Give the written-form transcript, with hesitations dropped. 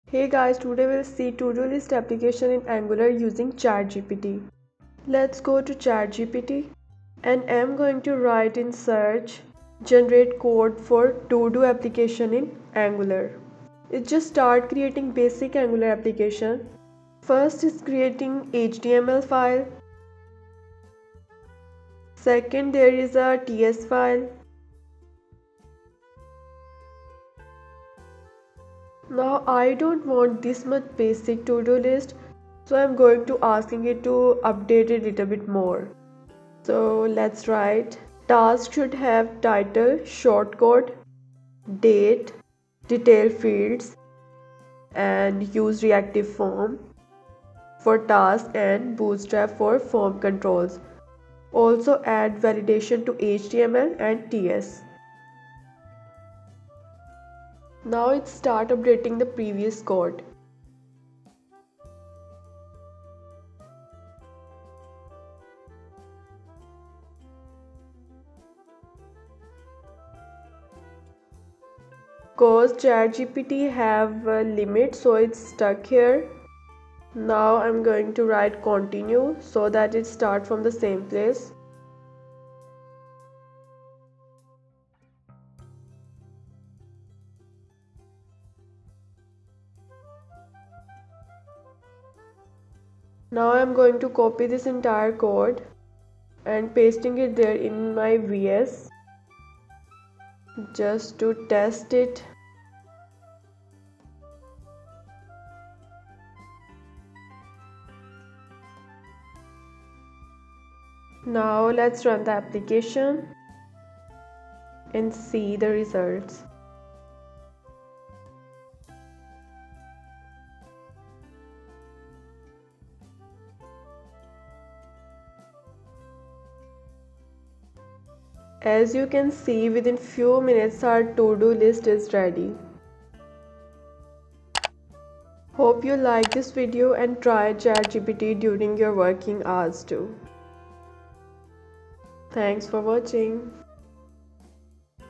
Hey guys, today we'll see to-do list application in Angular using ChatGPT. Let's go to ChatGPT and I'm going to write in search generate code for to-do application in Angular. It just start creating basic Angular application. First is creating HTML file. Second there is a TS file. Now I don't want this much basic to-do list, so I'm going to asking it to update it a little bit more. So let's write task should have title, shortcode, date, detail fields, and use reactive form for task and bootstrap for form controls. Also add validation to HTML and TS. Now it start updating the previous code. Because ChatGPT have a limit, so it's stuck here. Now I'm going to write continue so that it start from the same place. Now I'm going to copy this entire code and pasting it there in my VS just to test it. Now let's run the application and see the results. As you can see, within few minutes our to-do list is ready. Hope you like this video and try ChatGPT during your working hours too. Thanks for watching.